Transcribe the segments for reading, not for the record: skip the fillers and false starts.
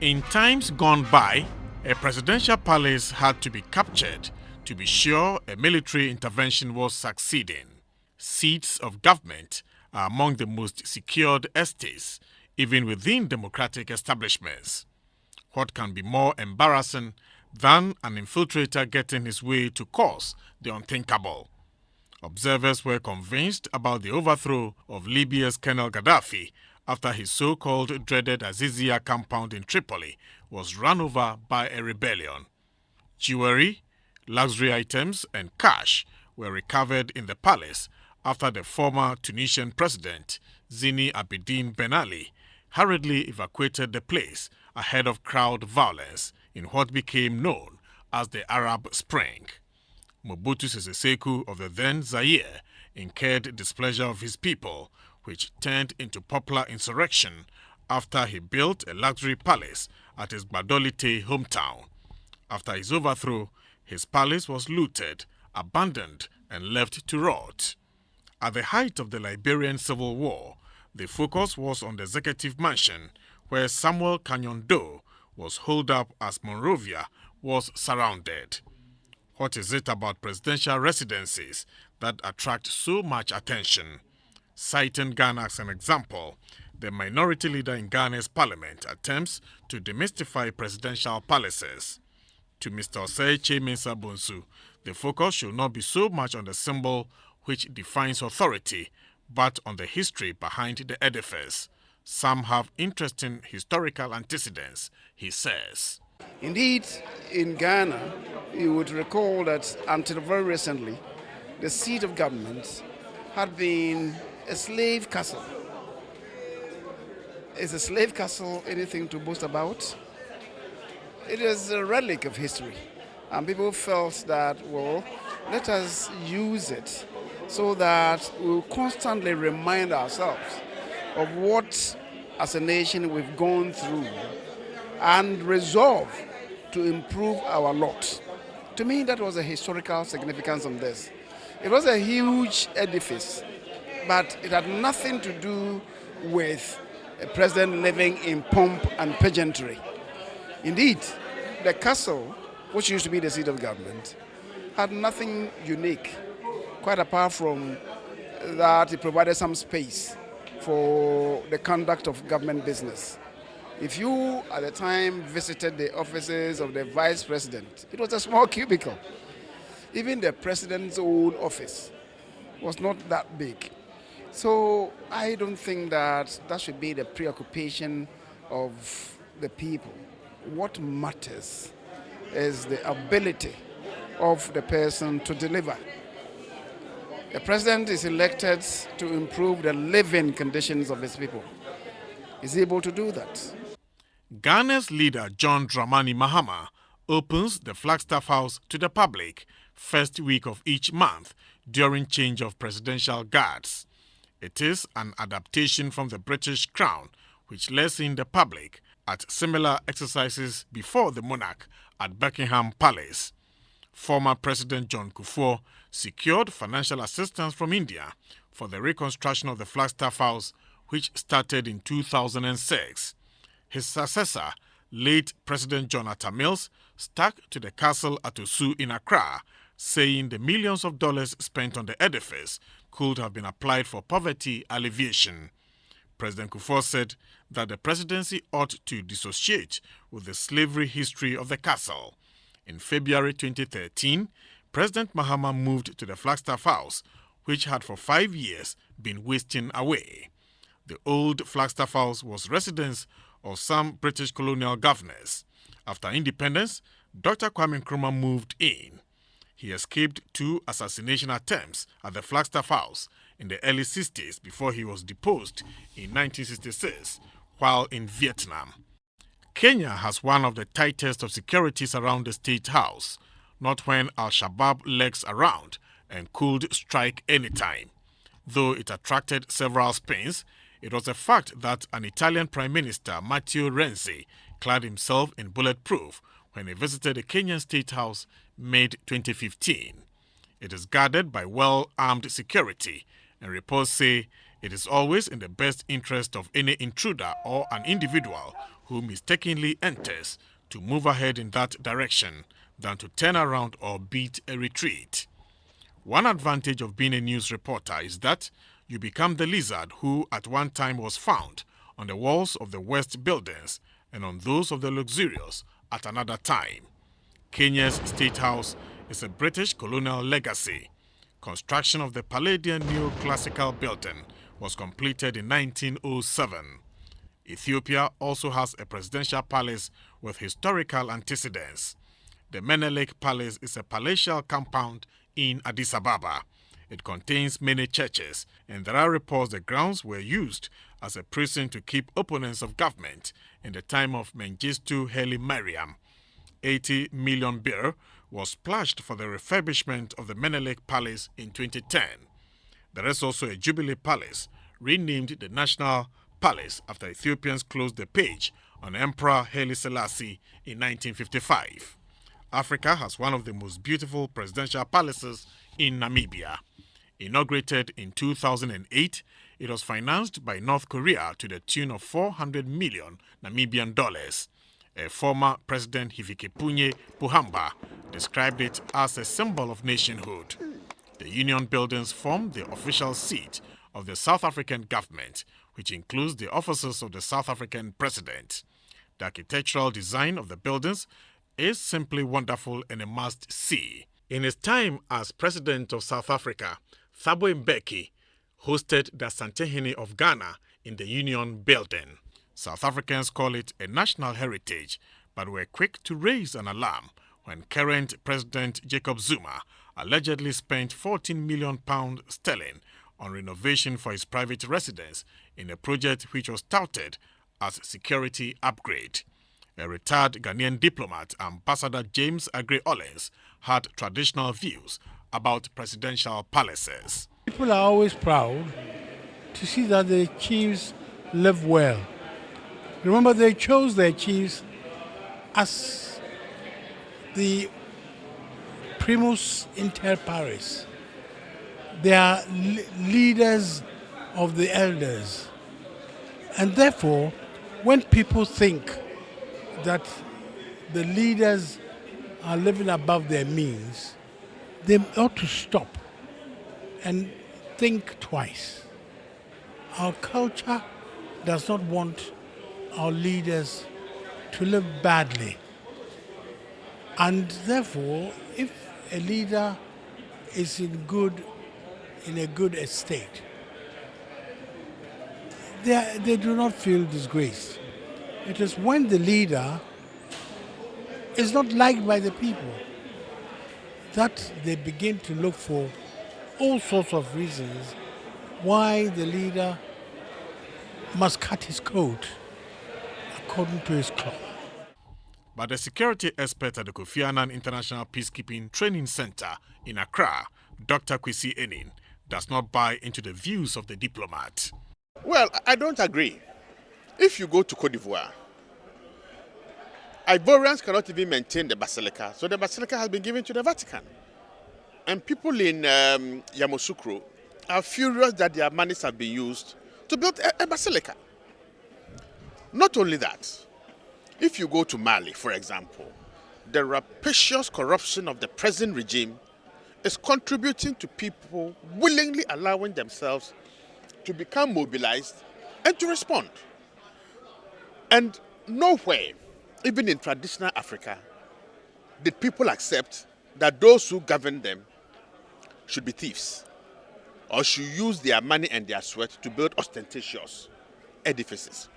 In times gone by, a presidential palace had to be captured to be sure a military intervention was succeeding. Seats of government are among the most secured estates, even within democratic establishments. What can be more embarrassing than an infiltrator getting his way to cause the unthinkable? Observers were convinced about the overthrow of Libya's Colonel Gaddafi after his so-called dreaded Azizia compound in Tripoli was run over by a rebellion. Jewelry, luxury items and cash were recovered in the palace after the former Tunisian president, Zine Abidine Ben Ali, hurriedly evacuated the place ahead of crowd violence in what became known as the Arab Spring. Mobutu Sese Seko of the then Zaire incurred displeasure of his people, which turned into popular insurrection after he built a luxury palace at his Gbadolite hometown. After his overthrow, his palace was looted, abandoned, and left to rot. At the height of the Liberian Civil War, the focus was on the executive mansion, where Samuel Kanyon-Do was holed up as Monrovia was surrounded. What is it about presidential residencies that attract so much attention? Citing Ghana as an example, the minority leader in Ghana's parliament attempts to demystify presidential palaces. To Mr. Osei Mensa Bonsu, the focus should not be so much on the symbol which defines authority, but on the history behind the edifice. Some have interesting historical antecedents, he says. Indeed, in Ghana, you would recall that until very recently, the seat of government had been a slave castle. Is a slave castle anything to boast about? It is a relic of history, and people felt that, well, let us use it so that we'll constantly remind ourselves of what, as a nation, we've gone through and resolve to improve our lot. To me, that was a historical significance on this. It was a huge edifice, but it had nothing to do with a president living in pomp and pageantry. Indeed, the castle, which used to be the seat of government, had nothing unique, quite apart from that it provided some space for the conduct of government business. If you, at the time, visited the offices of the vice president, it was a small cubicle. Even the president's own office was not that big. So I don't think that should be the preoccupation of the people. What matters is the ability of the person to deliver. The president is elected to improve the living conditions of his people. He's able to do that. Ghana's leader John Dramani Mahama opens the Flagstaff House to the public first week of each month during change of presidential guards. It is an adaptation from the British Crown, which lets in the public at similar exercises before the monarch at Buckingham Palace. Former President John Kufuor secured financial assistance from India for the reconstruction of the Flagstaff House, which started in 2006. His successor, late President John Atta Mills, stuck to the castle at Osu in Accra, saying the millions of dollars spent on the edifice could have been applied for poverty alleviation. President Kufuor said that the presidency ought to dissociate with the slavery history of the castle. In February 2013, President Mahama moved to the Flagstaff House, which had for 5 years been wasting away. The old Flagstaff House was residence of some British colonial governors. After independence, Dr. Kwame Nkrumah moved in. He escaped 2 assassination attempts at the Flagstaff House in the early 60s before he was deposed in 1966 while in Vietnam. Kenya has one of the tightest of securities around the State House, not when Al-Shabaab lurks around and could strike anytime. Though it attracted several spins, it was a fact that an Italian Prime Minister, Matteo Renzi, clad himself in bulletproof when he visited the Kenyan State House mid-2015. It is guarded by well-armed security, and reports say it is always in the best interest of any intruder or an individual who mistakenly enters to move ahead in that direction than to turn around or beat a retreat. One advantage of being a news reporter is that you become the lizard who at one time was found on the walls of the West buildings and on those of the luxurious at another time. Kenya's State House is a British colonial legacy. Construction of the Palladian neoclassical building was completed in 1907. Ethiopia also has a presidential palace with historical antecedents. The Menelik Palace is a palatial compound in Addis Ababa. It contains many churches, and there are reports the grounds were used as a prison to keep opponents of government in the time of Mengistu Haile Mariam. 80 million birr was pledged for the refurbishment of the Menelik Palace in 2010. There is also a Jubilee Palace, renamed the National Palace after Ethiopians closed the page on Emperor Haile Selassie in 1955. Africa has one of the most beautiful presidential palaces in Namibia. Inaugurated in 2008, it was financed by North Korea to the tune of 400 million Namibian dollars. A former President Hifikepunye Pohamba described it as a symbol of nationhood. The union buildings form the official seat of the South African government, which includes the offices of the South African president. The architectural design of the buildings is simply wonderful and a must-see. In his time as president of South Africa, Thabo Mbeki hosted the Santehene of Ghana in the Union Building. South Africans call it a national heritage, but were quick to raise an alarm when current President Jacob Zuma allegedly spent £14 million on renovation for his private residence in a project which was touted as security upgrade. A retired Ghanaian diplomat, Ambassador James Aggrey Ollens, had traditional views about presidential palaces. People are always proud to see that the chiefs live well. Remember, they chose their chiefs as the primus inter pares. They are leaders of the elders. And therefore, when people think that the leaders are living above their means, they ought to stop and think twice. Our culture does not want our leaders to live badly. And therefore, if a leader is in a good estate, they do not feel disgraced. It is when the leader is not liked by the people that they begin to look for all sorts of reasons why the leader must cut his coat according to his cloth. But the security expert at the Kofi Annan International Peacekeeping Training Center in Accra, Dr. Kwesi Enin, does not buy into the views of the diplomat. Well, I don't agree. If you go to Cote d'Ivoire, Ivorians cannot even maintain the basilica, so the basilica has been given to the Vatican. And people in Yamoussoukro are furious that their monies have been used to build a basilica. Not only that, if you go to Mali, for example, the rapacious corruption of the present regime is contributing to people willingly allowing themselves to become mobilized and to respond. And nowhere, even in traditional Africa, did people accept that those who govern them should be thieves or should use their money and their sweat to build ostentatious edifices.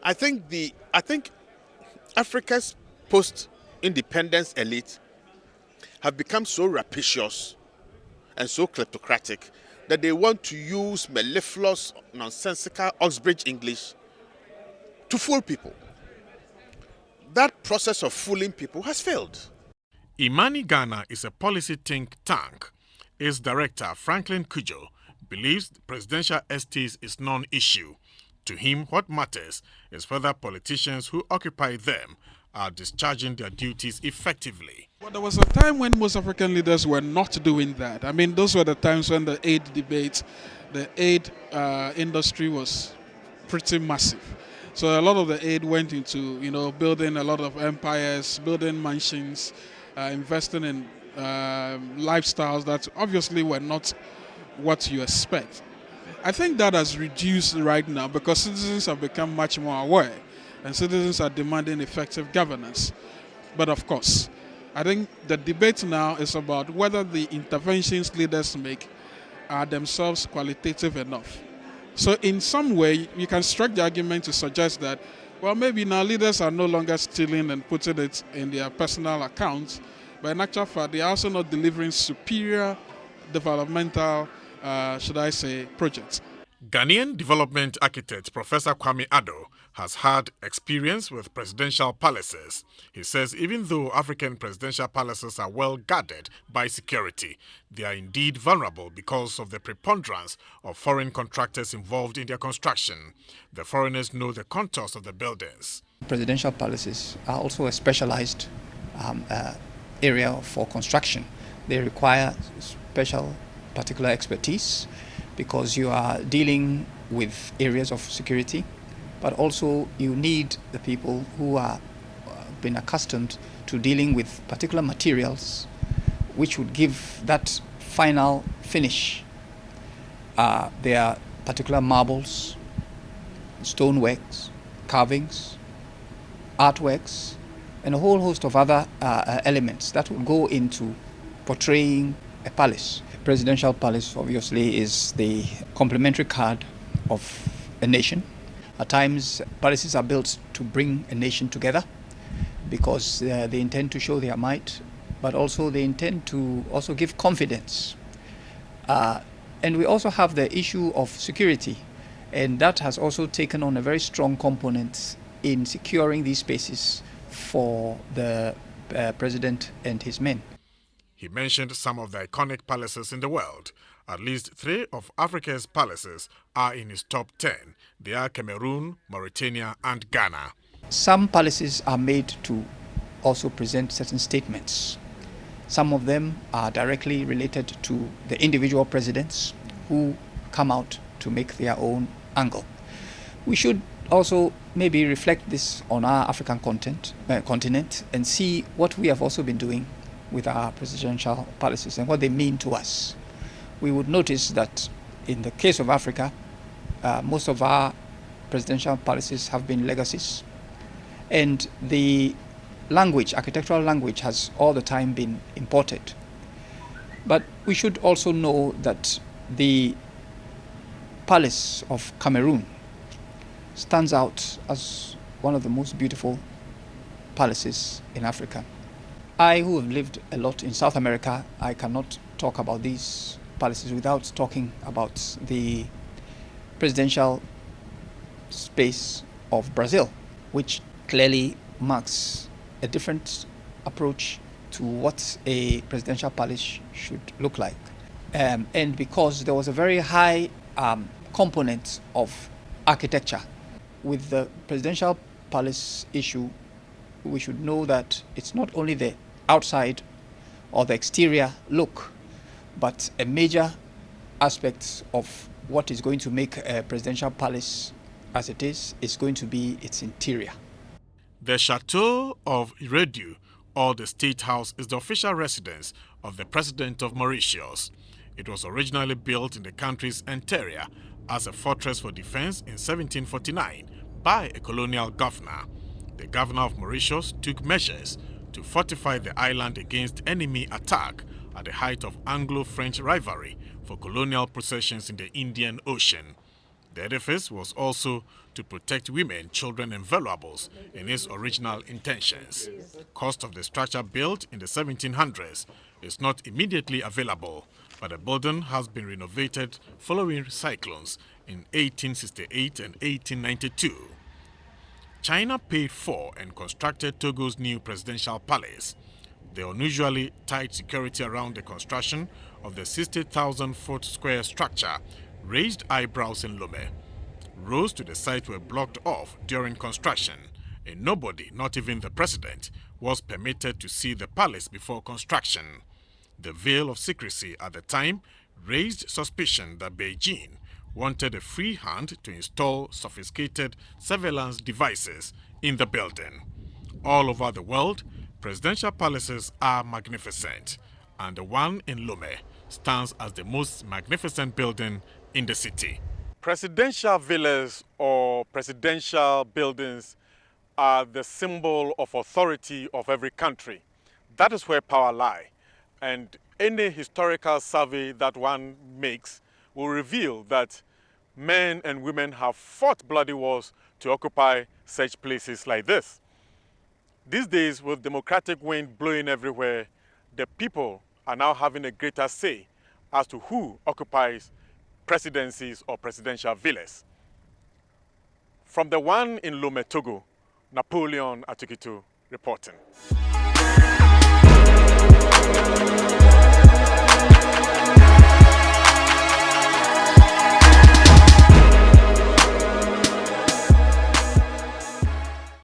I think Africa's post-independence elite have become so rapacious and so kleptocratic that they want to use mellifluous, nonsensical Oxbridge English to fool people. That process of fooling people has failed. Imani Ghana is a policy think tank. Its director, Franklin Kujo, believes presidential estate is non-issue. To him, what matters is whether politicians who occupy them are discharging their duties effectively. Well, there was a time when most African leaders were not doing that. I mean, those were the times when the aid debate, the aid industry was pretty massive. So a lot of the aid went into, building a lot of empires, building mansions, investing in lifestyles that obviously were not what you expect. I think that has reduced right now because citizens have become much more aware and citizens are demanding effective governance. But of course, I think the debate now is about whether the interventions leaders make are themselves qualitative enough. So in some way, you can strike the argument to suggest that, well, maybe now leaders are no longer stealing and putting it in their personal accounts, but in actual fact, they are also not delivering superior developmental, projects. Ghanaian development architect Professor Kwame Addo has had experience with presidential palaces. He says even though African presidential palaces are well guarded by security, they are indeed vulnerable because of the preponderance of foreign contractors involved in their construction. The foreigners know the contours of the buildings. Presidential palaces are also a specialized area for construction. They require special, particular expertise because you are dealing with areas of security, but also you need the people who are been accustomed to dealing with particular materials which would give that final finish. There are particular marbles, stoneworks, carvings, artworks, and a whole host of other elements that will go into portraying a palace. Presidential palace obviously is the complementary card of a nation. At times, palaces are built to bring a nation together because they intend to show their might, but also they intend to also give confidence. And we also have the issue of security, and that has also taken on a very strong component in securing these spaces for the president and his men. He mentioned some of the iconic palaces in the world. At least 3 of Africa's palaces are in his top 10. They are Cameroon, Mauritania, and Ghana. Some palaces are made to also present certain statements. Some of them are directly related to the individual presidents who come out to make their own angle. We should also maybe reflect this on our African continent and see what we have also been doing with our presidential palaces and what they mean to us. We would notice that in the case of Africa, most of our presidential palaces have been legacies, and the language, architectural language, has all the time been imported. But we should also know that the Palace of Cameroon stands out as one of the most beautiful palaces in Africa. I, who have lived a lot in South America, I cannot talk about these palaces without talking about the presidential space of Brazil, which clearly marks a different approach to what a presidential palace should look like. And because there was a very high component of architecture. With the presidential palace issue, we should know that it's not only the outside or the exterior look, but a major aspect of what is going to make a presidential palace as it is going to be its interior. The Chateau of Iredu, or the State House, is the official residence of the President of Mauritius. It was originally built in the country's interior as a fortress for defense in 1749 by a colonial governor. The governor of Mauritius took measures to fortify the island against enemy attack at the height of Anglo-French rivalry for colonial possessions in the Indian Ocean. The edifice was also to protect women, children, and valuables in its original intentions. Cost of the structure, built in the 1700s, is not immediately available, but the building has been renovated following cyclones in 1868 and 1892. China paid for and constructed Togo's new presidential palace. The unusually tight security around the construction of the 60,000-foot square structure raised eyebrows in Lomé. Roads to the site were blocked off during construction, and nobody, not even the president, was permitted to see the palace before construction. The veil of secrecy at the time raised suspicion that Beijing wanted a free hand to install sophisticated surveillance devices in the building. All over the world, presidential palaces are magnificent, and the one in Lome stands as the most magnificent building in the city. Presidential villas or presidential buildings are the symbol of authority of every country. That is where power lies. And any historical survey that one makes will reveal that men and women have fought bloody wars to occupy such places like this. These days, with democratic wind blowing everywhere, the people are now having a greater say as to who occupies presidencies or presidential villas. From the one in Lome, Togo, Napoleon Atukitu reporting.